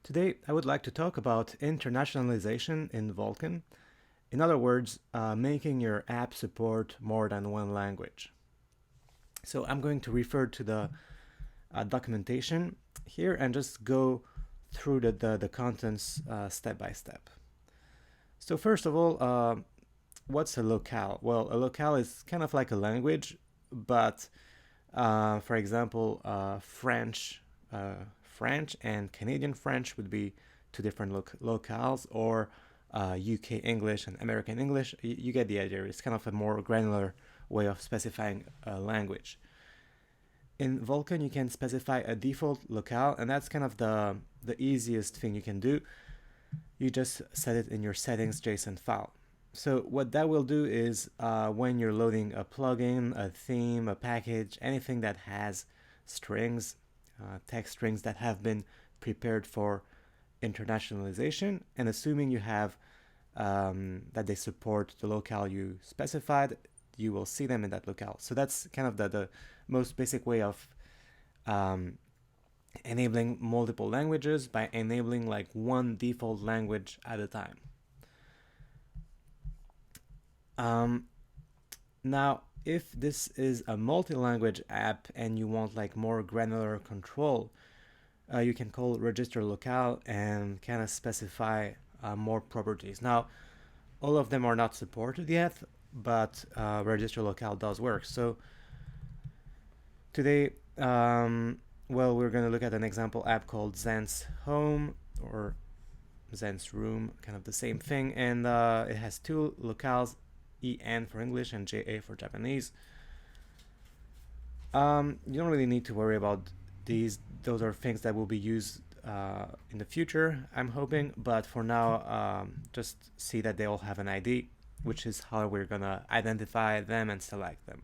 Today, I would like to talk about internationalization in Vulkan. In other words, making your app support more than one language. So I'm going to refer to the documentation here and just go through the contents step by step. So first of all, what's a locale? Well, a locale is kind of like a language, but for example, French and Canadian French would be two different locales, or UK English and American English. You get the idea. It's kind of a more granular way of specifying a language. In Vulkan, you can specify a default locale, and that's kind of the easiest thing you can do. You just set it in your settings JSON file. So what that will do is when you're loading a plugin, a theme, a package, anything that has strings, text strings that have been prepared for internationalization, and assuming you have that they support the locale you specified, you will see them in that locale. So that's kind of the most basic way of enabling multiple languages by enabling like one default language at a time. Now, if this is a multi-language app and you want like more granular control, you can call register locale and kind of specify more properties. Now, all of them are not supported yet, but register locale does work. So today, well, we're going to look at an example app called Zen's Home or Zen's Room, kind of the same thing, and it has two locales, EN for English and JA for Japanese. You don't really need to worry about these. Those are things that will be used in the future, I'm hoping, but for now, just see that they all have an ID, which is how we're gonna identify them and select them.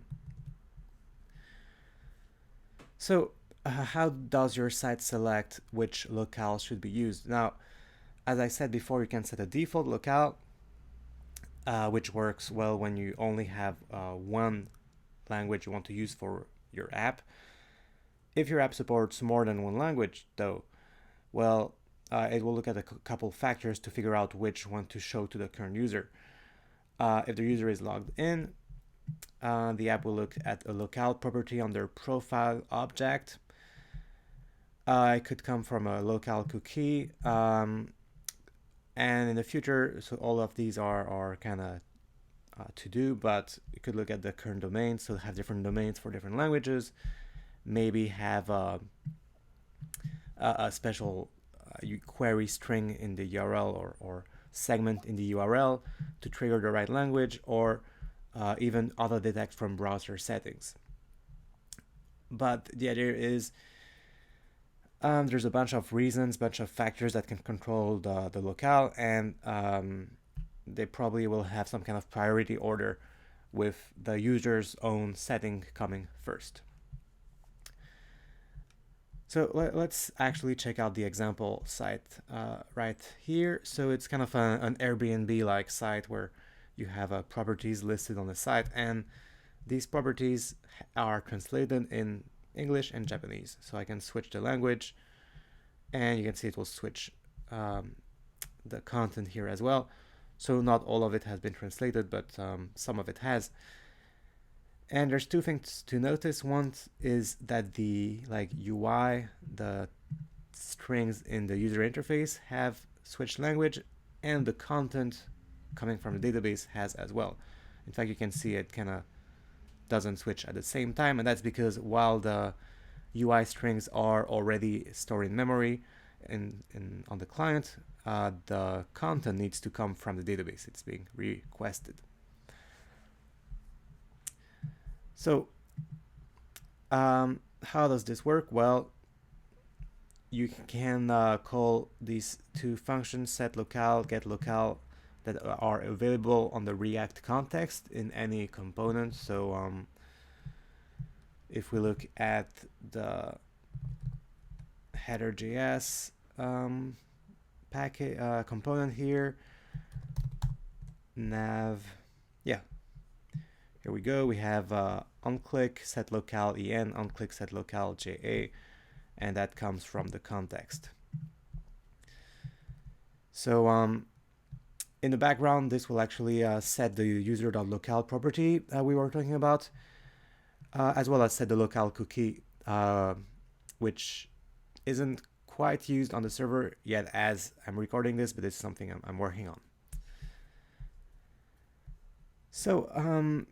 So how does your site select which locale should be used? Now, as I said before, you can set a default locale, which works well when you only have one language you want to use for your app. If your app supports more than one language, though, well, it will look at a couple factors to figure out which one to show to the current user. If the user is logged in, the app will look at a locale property under profile object. It could come from a locale cookie. And in the future, so all of these are kind of to do, but you could look at the current domain, so have different domains for different languages, maybe have a special query string in the URL or segment in the URL to trigger the right language, or even auto detect from browser settings. But the idea is there's a bunch of reasons, bunch of factors that can control the locale, and they probably will have some kind of priority order with the user's own setting coming first. So let's actually check out the example site right here. So it's kind of an Airbnb-like site where you have properties listed on the site, and these properties are translated in English and Japanese. So I can switch the language, and you can see it will switch the content here as well. So not all of it has been translated, but some of it has. And there's two things to notice. One is that the UI, the strings in the user interface have switched language, and the content coming from the database has as well. In fact, you can see it kind of doesn't switch at the same time, and that's because while the UI strings are already stored in memory on the client, the content needs to come from the database. It's being requested. So how does this work? Well, you can call these two functions, set locale, get locale, that are available on the React context in any component. So if we look at the header.js package component here, nav, yeah, here we go. We have onClick set locale en, onClick set locale ja, and that comes from the context. So in the background, this will actually set the user.locale property we were talking about, as well as set the locale cookie, which isn't quite used on the server yet as I'm recording this, but it's something I'm working on. So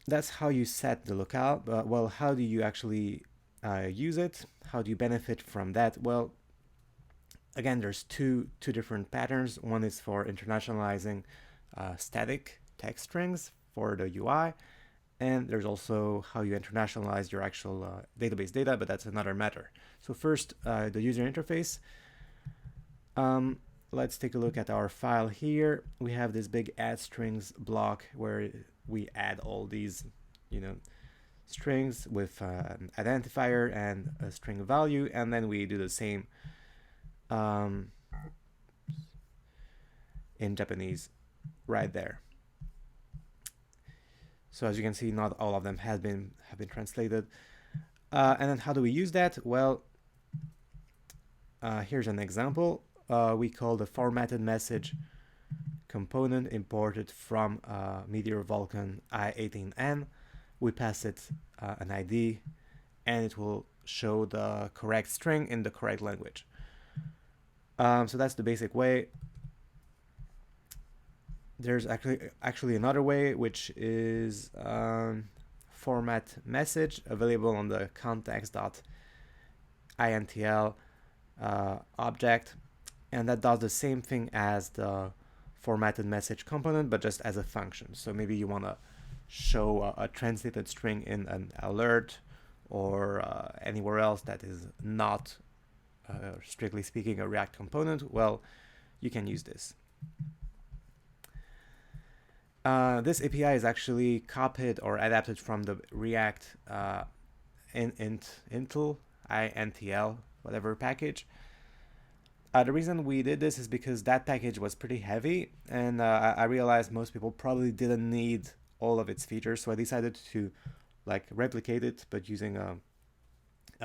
that's how you set the locale. Well, how do you actually use it? How do you benefit from that? Well, again, there's two different patterns. One is for internationalizing static text strings for the UI, and there's also how you internationalize your actual database data, but that's another matter. So first, the user interface. Let's take a look at our file here. We have this big add strings block where we add all these, strings with an identifier and a string value, and then we do the same in Japanese right there. So as you can see, not all of them have been translated. And then how do we use that? Well, here's an example. We call the formatted message component imported from Meteor Vulkan i18n. We pass it an ID, and it will show the correct string in the correct language. So that's the basic way. There's actually another way, which is format message, available on the context.intl object, and that does the same thing as the formatted message component, but just as a function. So maybe you want to show a translated string in an alert or anywhere else that is not, strictly speaking, a React component. Well, you can use this. This API is actually copied or adapted from the React intl, whatever package. The reason we did this is because that package was pretty heavy, and I realized most people probably didn't need all of its features, so I decided to replicate it, but using a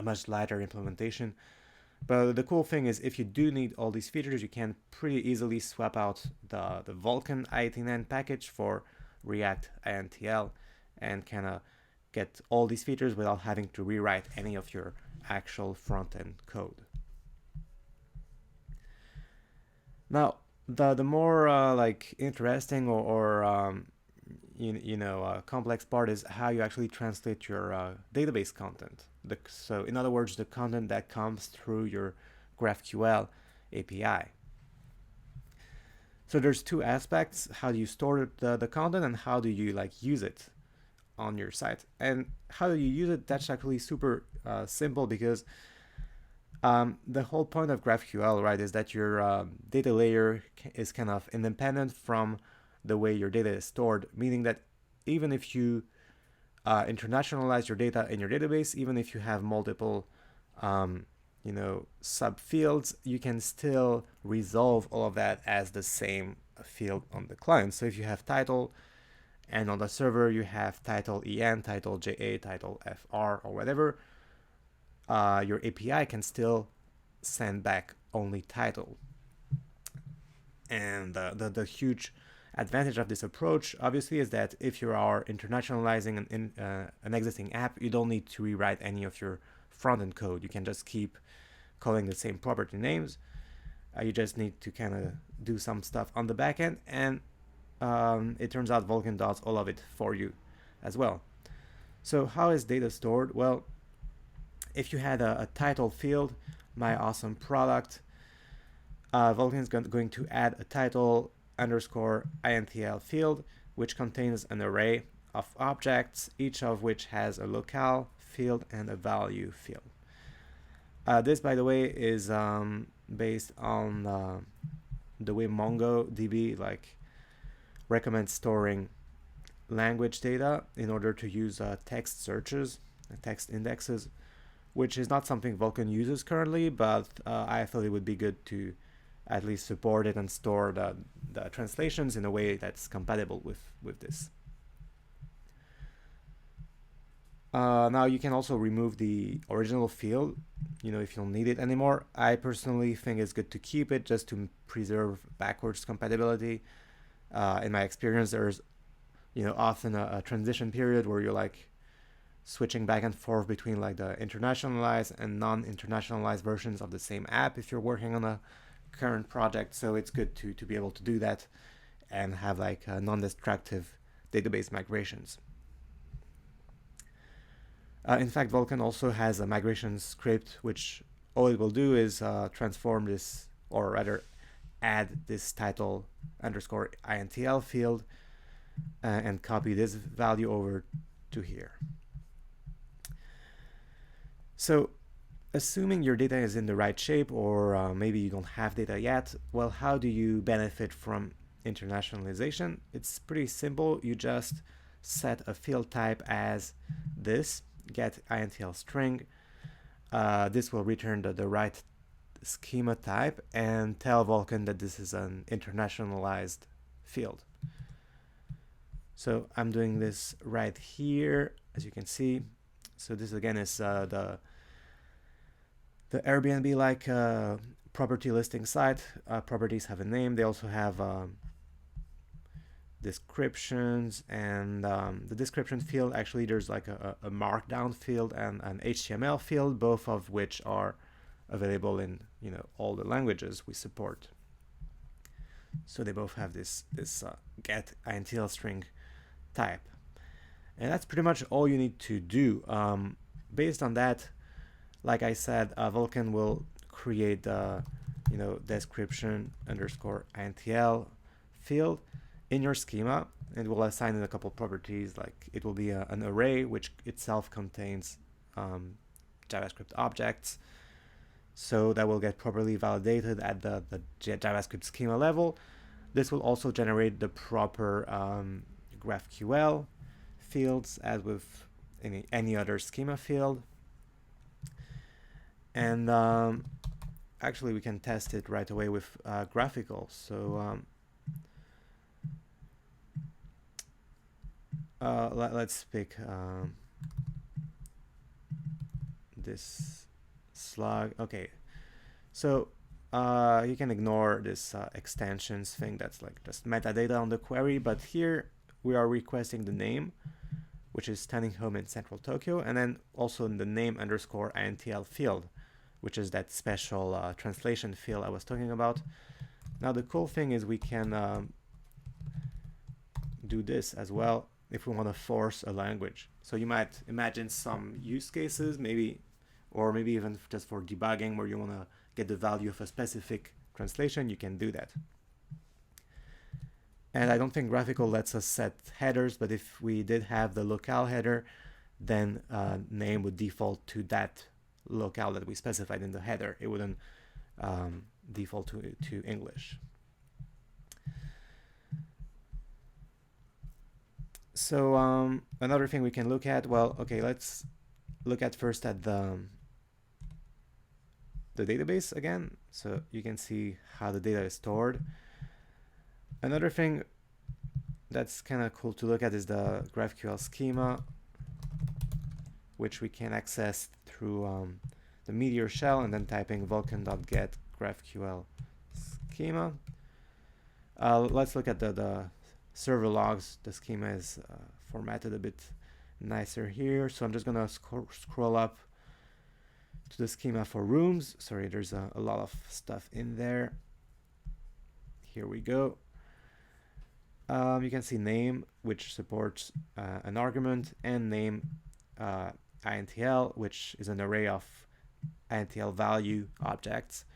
much lighter implementation. But the cool thing is, if you do need all these features, you can pretty easily swap out the Vulkan i18n package for React intl and kind of get all these features without having to rewrite any of your actual front-end code. Now, the more interesting or complex part is how you actually translate your database content. So in other words, the content that comes through your GraphQL API. So there's two aspects: how do you store the content, and how do you use it on your site? And how do you use it? That's actually super simple, because the whole point of GraphQL, right, is that your data layer is kind of independent from the way your data is stored, meaning that even if you internationalize your data in your database, even if you have multiple subfields, you can still resolve all of that as the same field on the client. So if you have title, and on the server you have title EN, title JA, title FR, or whatever, your API can still send back only title. And the huge advantage of this approach, obviously, is that if you are internationalizing an existing app, you don't need to rewrite any of your front-end code. You can just keep calling the same property names. You just need to kind of do some stuff on the back end, and it turns out Vulkan does all of it for you as well. So how is data stored? Well, if you had a title field, my awesome product, Vulkan is going to add a title underscore intl field, which contains an array of objects, each of which has a locale field and a value field. This, by the way, is based on the way MongoDB recommends storing language data in order to use text searches, text indexes, which is not something Vulkan uses currently, but I thought it would be good to at least support it and store the translations in a way that's compatible with this. Now you can also remove the original field, if you don't need it anymore. I personally think it's good to keep it just to preserve backwards compatibility. In my experience, there's often a transition period where you're like switching back and forth between like the internationalized and non-internationalized versions of the same app if you're working on a current project. So it's good to be able to do that and have like non-destructive database migrations. In fact, Vulkan also has a migration script, which all it will do is transform this, or rather add this title underscore intl field and copy this value over to here. So assuming your data is in the right shape, or maybe you don't have data yet, well, how do you benefit from internationalization? It's pretty simple. You just set a field type as this, get intl string. This will return the right schema type and tell Vulkan that this is an internationalized field. So I'm doing this right here, as you can see. So this again is the Airbnb-like property listing site. Properties have a name. They also have descriptions, and the description field, actually there's like a markdown field and an HTML field, both of which are available in all the languages we support. So they both have this get intl string type, and that's pretty much all you need to do. Based on that, like I said, Vulkan will create the description underscore intl field in your schema, and we'll assign it a couple properties. Like it will be an array which itself contains JavaScript objects, so that will get properly validated at the JavaScript schema level. This will also generate the proper GraphQL fields as with any other schema field. And actually we can test it right away with graphical. So let's pick this slug. Okay, so you can ignore this extensions thing. That's like just metadata on the query, but here we are requesting the name, which is standing home in central Tokyo, and then also in the name underscore intl field, which is that special translation field I was talking about. Now the cool thing is we can do this as well if we want to force a language. So you might imagine some use cases, maybe, or maybe even just for debugging, where you want to get the value of a specific translation. You can do that. And I don't think graphical lets us set headers, but if we did have the locale header, then name would default to that locale that we specified in the header. It wouldn't default to English. So another thing we can look at, well, okay, let's look at first at the database again, so you can see how the data is stored. Another thing that's kind of cool to look at is the GraphQL schema, which we can access through the Meteor shell and then typing vulkan.get GraphQL schema. Let's look at the server logs. The schema is formatted a bit nicer here, so I'm just gonna scroll up to the schema for rooms. Sorry, there's a lot of stuff in there. Here we go. You can see name, which supports an argument, and name intl, which is an array of intl value objects.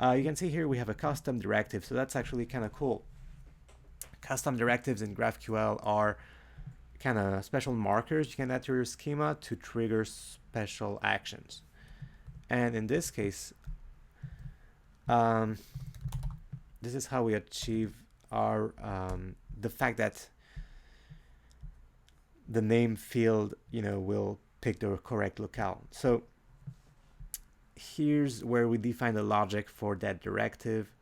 You can see here we have a custom directive, so that's actually kind of cool. Custom directives in GraphQL are kind of special markers you can add to your schema to trigger special actions. And in this case, this is how we achieve our the fact that the name field will pick the correct locale. So here's where we define the logic for that directive.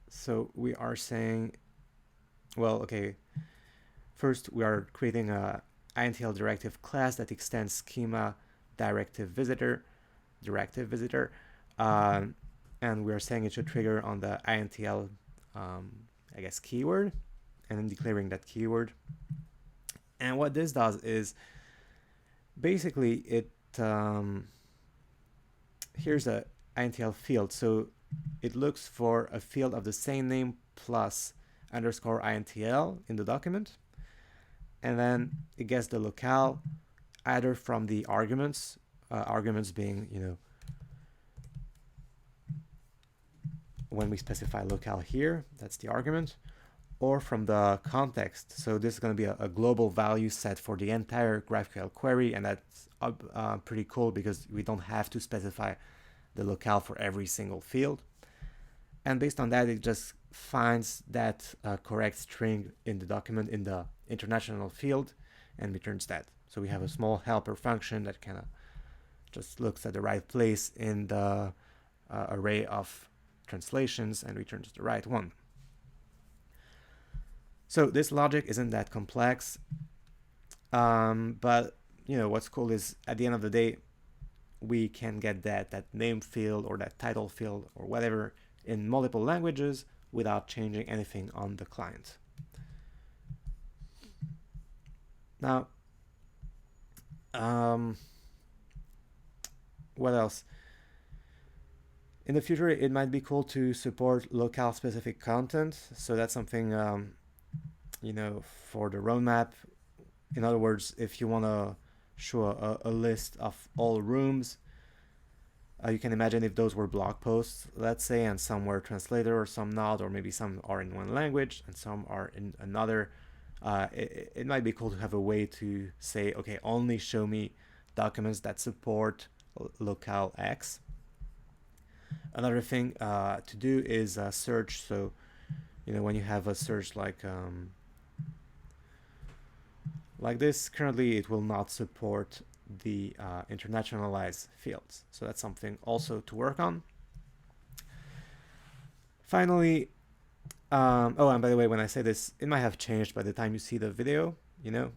So we are saying, well, okay, First, we are creating a INTL directive class that extends schema directive visitor, and we are saying it should trigger on the INTL, I guess, keyword, and then declaring that keyword. And what this does is basically it here's a INTL field, so it looks for a field of the same name plus underscore INTL in the document, and then it gets the locale either from the arguments, arguments being, you know, when we specify locale here, that's the argument, or from the context. So this is going to be a global value set for the entire GraphQL query, and that's pretty cool because we don't have to specify the locale for every single field. And based on that, it just finds that correct string in the document in the international field and returns that. So we have a small helper function that kind of just looks at the right place in the array of translations and returns the right one. So this logic isn't that complex, but you know what's cool is at the end of the day, we can get that name field or that title field or whatever in multiple languages without changing anything on the client. Now, what else? In the future, it might be cool to support locale specific content. So that's something, you know, for the roadmap. In other words, if you want to show a list of all rooms, you can imagine if those were blog posts, let's say, and some were translated or some not, or maybe some are in one language and some are in another. It might be cool to have a way to say, okay, only show me documents that support locale X. Another thing to do is search. So, you know, when you have a search like this, currently it will not support the internationalized fields. So that's something also to work on. Finally, oh, and by the way, when I say this, it might have changed by the time you see the video, you know,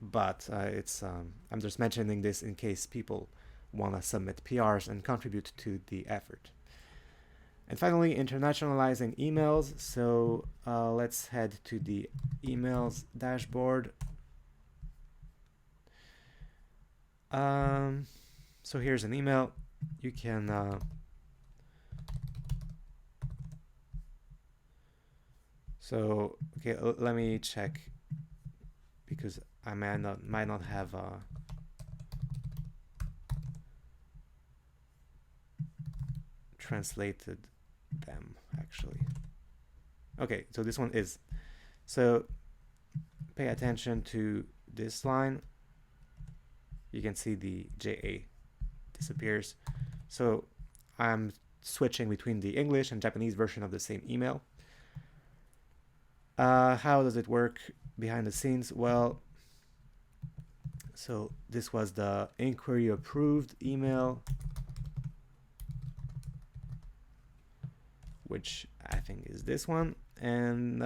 but it's I'm just mentioning this in case people want to submit PRs and contribute to the effort. And finally, internationalizing emails. So let's head to the emails dashboard. So here's an email. You can so okay, let me check because I might not have translated them actually. Okay, so this one is. So pay attention to this line. You can see the JA disappears. So I'm switching between the English and Japanese version of the same email. How does it work behind the scenes? Well, so this was the inquiry approved email, which I think is this one. And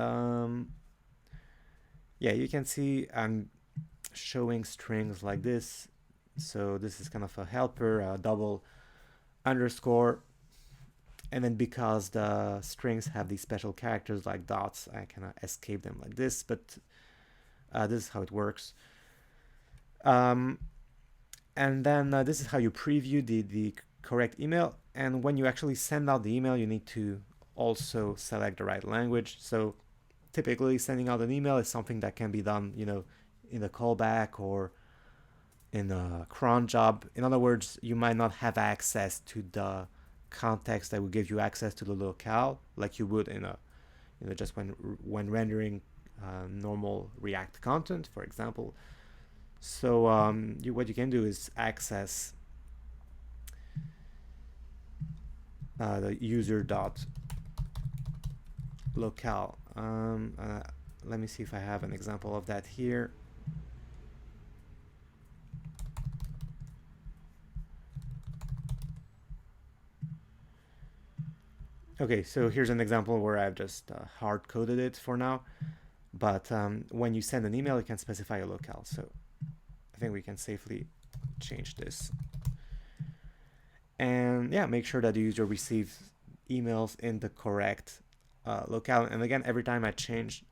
yeah, you can see I'm showing strings like this. So this is kind of a helper, a double underscore. And then because the strings have these special characters like dots, I kind of escape them like this, but this is how it works. And then this is how you preview the correct email. And when you actually send out the email, you need to also select the right language. So typically sending out an email is something that can be done, you know, in the callback or in a cron job. In other words, you might not have access to the context that will give you access to the locale like you would in a, you know, just when rendering normal React content, for example. So what you can do is access the user.locale. Let me see if I have an example of that here. Okay, so here's an example where I've just hard-coded it for now. But when you send an email, you can specify a locale. So I think we can safely change this. And yeah, make sure that the user receives emails in the correct locale. And again, every time I change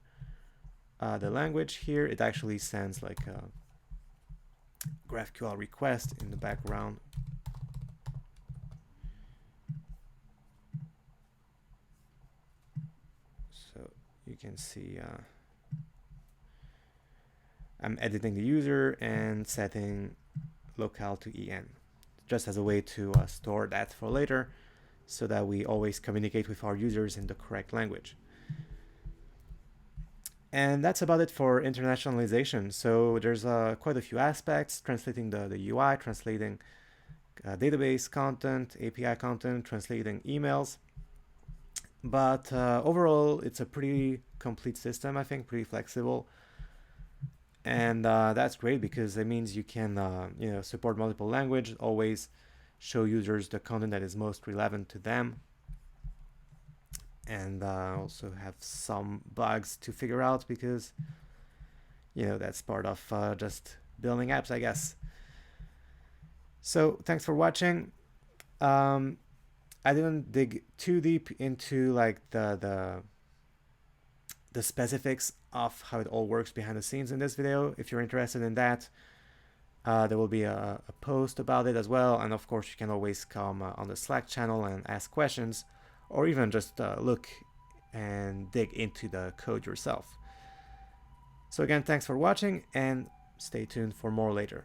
the language here, it actually sends like a GraphQL request in the background. So you can see I'm editing the user and setting locale to en, just as a way to store that for later, so that we always communicate with our users in the correct language. And that's about it for internationalization. So there's quite a few aspects: translating the UI, translating database content, API content, translating emails. But overall, it's a pretty complete system, I think, pretty flexible. And that's great because it means you can support multiple languages, always show users the content that is most relevant to them, and also have some bugs to figure out because that's part of just building apps, I guess. So thanks for watching. I didn't dig too deep into like the specifics of how it all works behind the scenes in this video. If you're interested in that, there will be a post about it as well. And of course, you can always come on the Slack channel and ask questions, or even just look and dig into the code yourself. So again, thanks for watching, and stay tuned for more later.